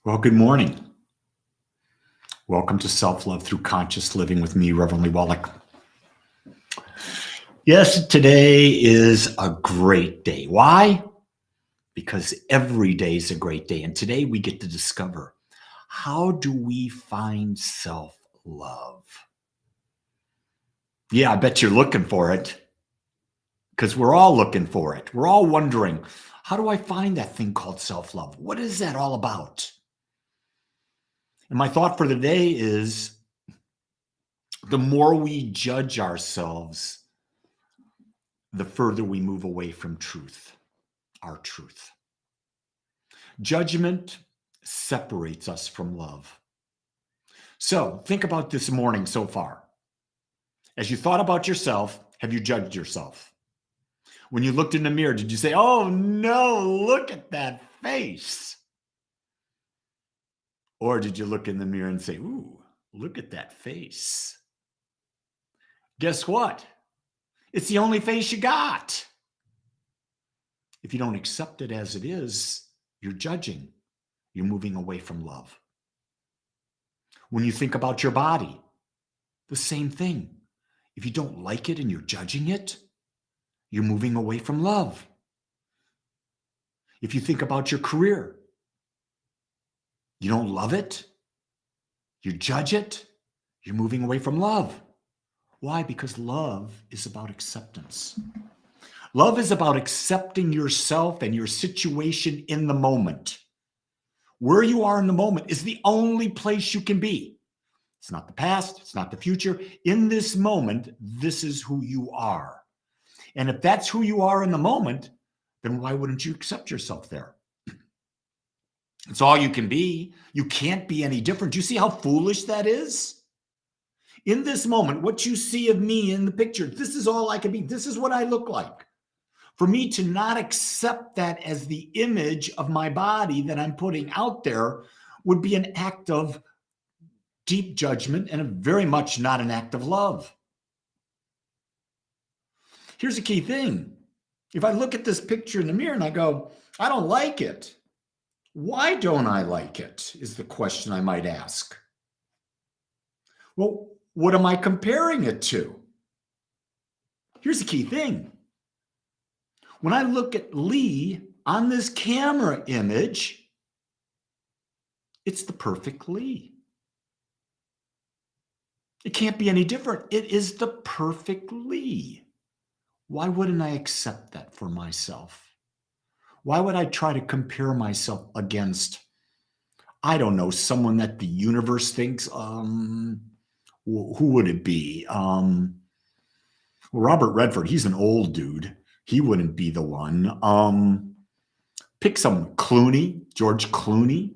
Well, good morning. Welcome to Self-Love Through Conscious Living with me, Reverend Wolak. Yes, today is a great day. Why? Because every day is a great day. And today we get to discover, how do we find self-love? Yeah, I bet you're looking for it, because we're all looking for it. We're all wondering, how do I find that thing called self-love? What is that all about? And my thought for the day is, the more we judge ourselves, the further we move away from truth, our truth. Judgment separates us from love. So think about this morning so far. As you thought about yourself, have you judged yourself? When you looked in the mirror, did you say, "Oh no, look at that face"? Or did you look in the mirror and say, "Ooh, look at that face"? Guess what? It's the only face you got. If you don't accept it as it is, you're judging. You're moving away from love. When you think about your body, the same thing. If you don't like it and you're judging it, you're moving away from love. If you think about your career, you don't love it, you judge it, you're moving away from love. Why? Because love is about acceptance. Love is about accepting yourself and your situation in the moment. Where you are in the moment is the only place you can be. It's not the past, it's not the future. In this moment, this is who you are. And if that's who you are in the moment, then why wouldn't you accept yourself there? It's all you can be. You can't be any different. Do you see how foolish that is? In this moment, what you see of me in the picture, this is all I can be. This is what I look like. For me to not accept that as the image of my body that I'm putting out there would be an act of deep judgment and very much not an act of love. Here's the key thing. If I look at this picture in the mirror and I go, I don't like it. Why don't I like it? Is the question I might ask. Well, what am I comparing it to? Here's the key thing. When I look at Lee on this camera image, it's the perfect Lee. It can't be any different. It is the perfect Lee. Why wouldn't I accept that for myself? Why would I try to compare myself against, I don't know, someone that the universe thinks, who would it be? Well, Robert Redford, he's an old dude. He wouldn't be the one. Pick someone, Clooney, George Clooney.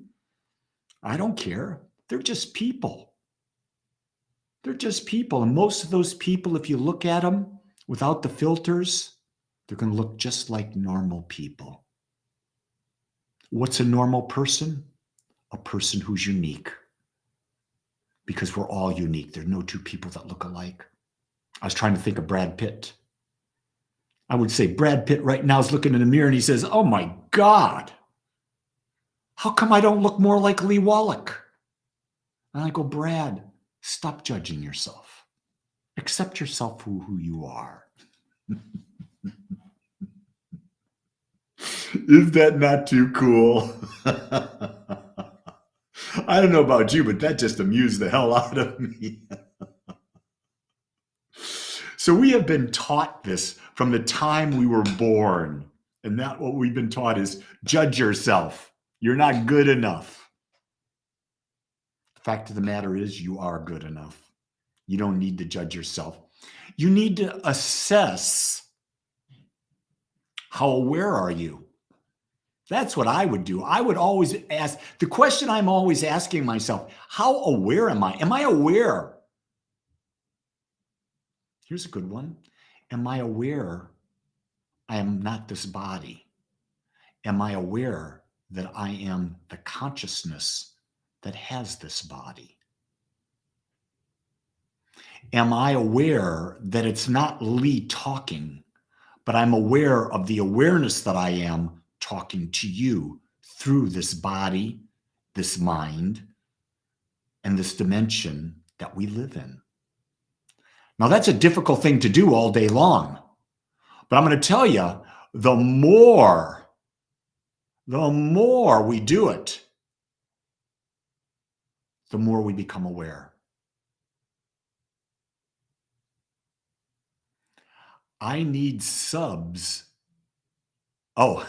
I don't care. They're just people. They're just people. And most of those people, if you look at them without the filters, they're going to look just like normal people. What's a normal person? A person who's unique. Because we're all unique. There are no two people that look alike. I was trying to think of Brad Pitt. I would say Brad Pitt right now is looking in the mirror and he says, "Oh my God, how come I don't look more like Lee Wolak?" And I go, Brad, stop judging yourself. Accept yourself for who you are. Is that not too cool? I don't know about you, but that just amused the hell out of me. So we have been taught this from the time we were born. And that what we've been taught is judge yourself. You're not good enough. The fact of the matter is you are good enough. You don't need to judge yourself. You need to assess, how aware are you? That's what I would do. I would always ask, the question I'm always asking myself, how aware am I? Am I aware? Here's a good one. Am I aware I am not this body? Am I aware that I am the consciousness that has this body? Am I aware that it's not Lee talking, but I'm aware of the awareness that I am talking to you through this body this mind and this dimension that we live in. Now, that's a difficult thing to do all day long. But I'm going to tell you, the more we do it, the more we become aware. I need subs. Oh,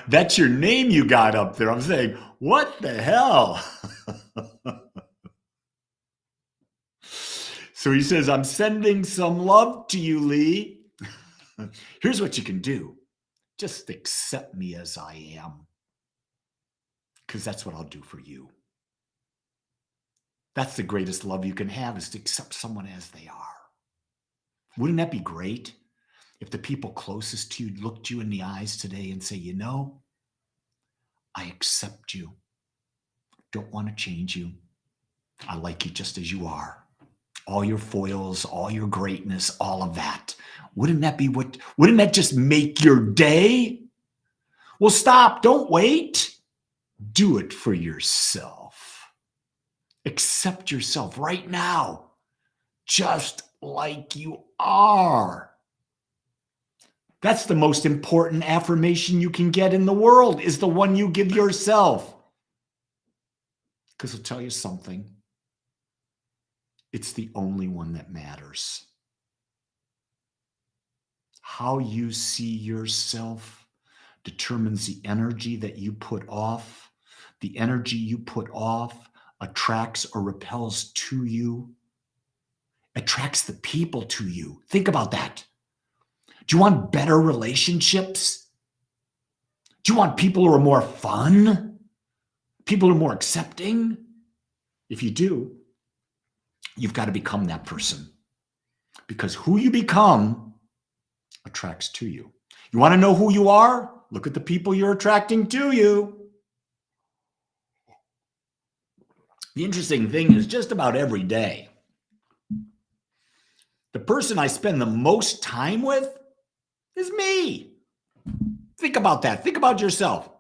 that's your name you got up there. I'm saying, what the hell? So he says, I'm sending some love to you, Lee. Here's what you can do. Just accept me as I am. Because that's what I'll do for you. That's the greatest love you can have, is to accept someone as they are. Wouldn't that be great if the people closest to you looked you in the eyes today and say, you know, I accept you. Don't want to change you. I like you just as you are. All your foils, all your greatness, all of that. Wouldn't that just make your day? Well, stop. Don't wait. Do it for yourself. Accept yourself right now, just like you are. That's the most important affirmation you can get in the world, is the one you give yourself. Because I'll tell you something. It's the only one that matters. How you see yourself determines the energy that you put off. The energy you put off attracts or repels to you, attracts the people to you. Think about that. Do you want better relationships? Do you want people who are more fun? People who are more accepting? If you do, you've got to become that person. Because who you become attracts to you. You want to know who you are? Look at the people you're attracting to you. The interesting thing is, just about every day, the person I spend the most time with is me. Think about that. Think about yourself.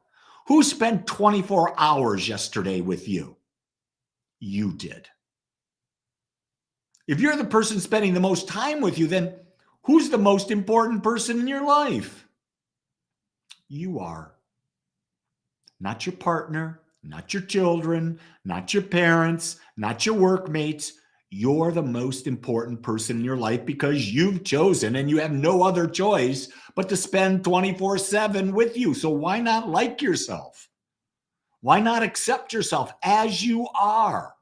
Who spent 24 hours yesterday with you? You did. If you're the person spending the most time with you, then who's the most important person in your life? You are. Not your partner, not your children, not your parents, not your workmates. You're the most important person in your life because you've chosen, and you have no other choice but to spend 24/7 with you. So why not like yourself? Why not accept yourself as you are?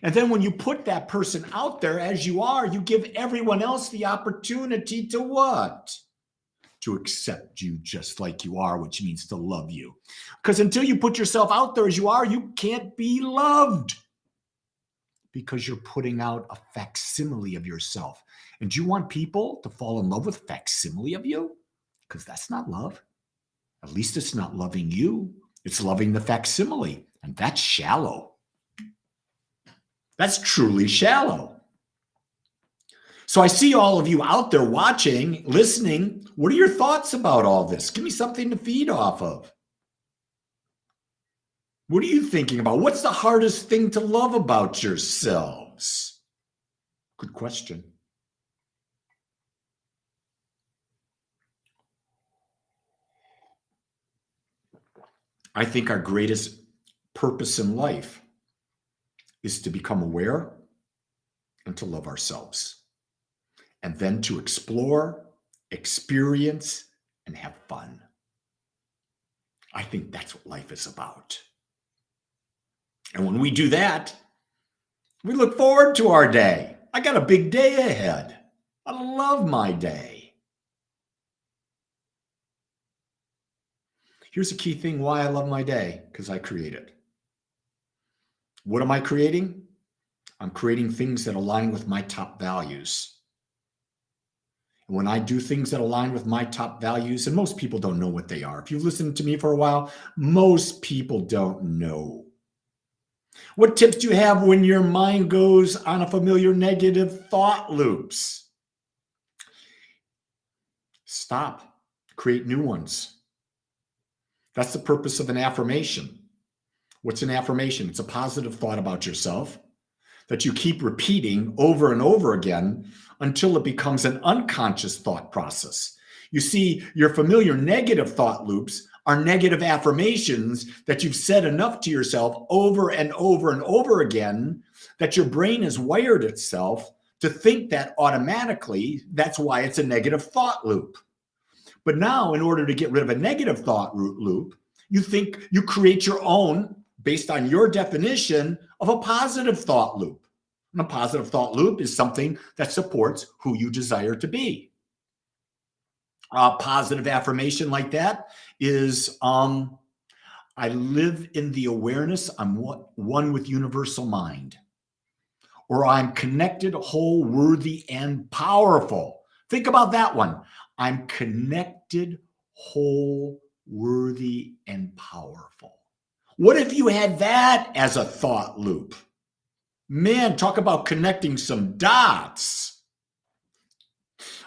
And then when you put that person out there as you are, you give everyone else the opportunity to what? To accept you just like you are, which means to love you. Because until you put yourself out there as you are, you can't be loved. Because you're putting out a facsimile of yourself. And do you want people to fall in love with a facsimile of you? Because that's not love. At least it's not loving you. It's loving the facsimile. And that's shallow. That's truly shallow. So I see all of you out there watching, listening. What are your thoughts about all this? Give me something to feed off of. What are you thinking about? What's the hardest thing to love about yourselves? Good question. I think our greatest purpose in life is to become aware and to love ourselves. And then to explore, experience, and have fun. I think that's what life is about. And when we do that, we look forward to our day. I got a big day ahead. I love my day. Here's a key thing why I love my day, because I create it. What am I creating? I'm creating things that align with my top values. And when I do things that align with my top values, and most people don't know what they are. If you've listened to me for a while, most people don't know. What tips do you have when your mind goes on a familiar negative thought loops? Stop. Create new ones. That's the purpose of an affirmation. What's an affirmation? It's a positive thought about yourself that you keep repeating over and over again until it becomes an unconscious thought process. You see, your familiar negative thought loops are negative affirmations that you've said enough to yourself over and over and over again that your brain has wired itself to think that automatically. That's why it's a negative thought loop. But now, in order to get rid of a negative thought loop, you create your own based on your definition of a positive thought loop. And a positive thought loop is something that supports who you desire to be. A positive affirmation like that is, I live in the awareness I'm one with universal mind. Or I'm connected, whole, worthy, and powerful. Think about that one. I'm connected, whole, worthy, and powerful. What if you had that as a thought loop? Man, talk about connecting some dots.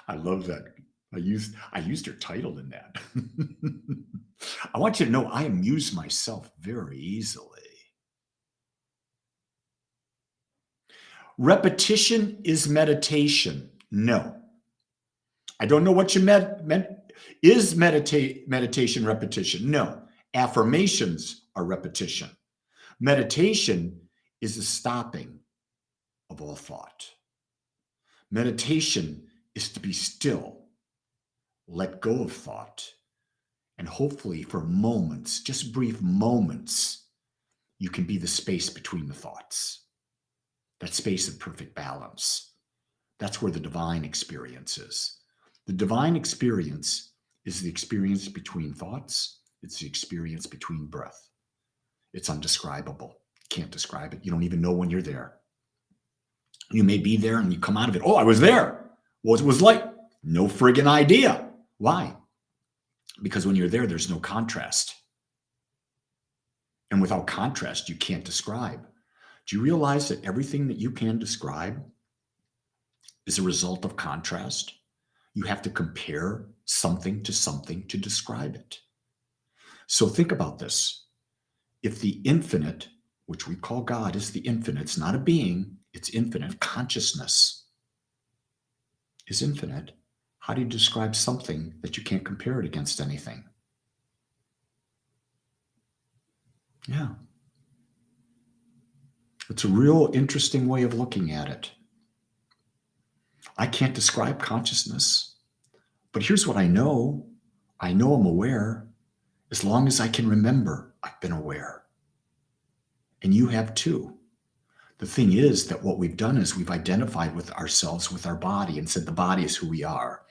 I love that. I used your title in that. I want you to know I amuse myself very easily. Repetition is meditation. No. I don't know what you meant. Is meditation repetition? No. Affirmations are repetition. Meditation is the stopping of all thought. Meditation is to be still, let go of thought, and hopefully for moments, just brief moments, you can be the space between the thoughts. That space of perfect balance. That's where the divine experience is. The divine experience is the experience between thoughts. It's the experience between breath. It's undescribable. Can't describe it. You don't even know when you're there. You may be there and you come out of it. Oh, I was there. What it was like? No friggin' idea. Why? Because when you're there, there's no contrast. And without contrast, you can't describe. Do you realize that everything that you can describe is a result of contrast? You have to compare something to describe it. So think about this. If the infinite, which we call God, is the infinite, it's not a being, it's infinite. Consciousness is infinite. How do you describe something that you can't compare it against anything? Yeah. It's a real interesting way of looking at it. I can't describe consciousness, but here's what I know. I know I'm aware. As long as I can remember, I've been aware. And you have too. The thing is that what we've done is we've identified with ourselves, with our body, and said the body is who we are.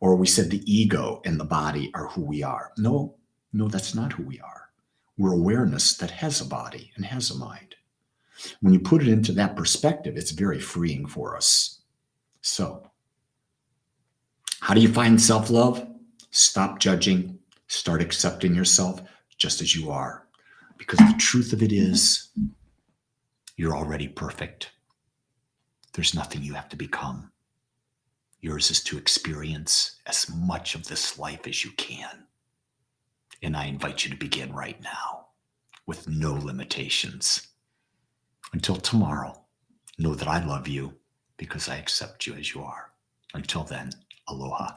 Or we said the ego and the body are who we are. No, that's not who we are. We're awareness that has a body and has a mind. When you put it into that perspective, it's very freeing for us. So, how do you find self-love? Stop judging. Start accepting yourself just as you are. Because the truth of it is, you're already perfect. There's nothing you have to become. Yours is to experience as much of this life as you can. And I invite you to begin right now with no limitations. Until tomorrow, know that I love you because I accept you as you are. Until then, aloha.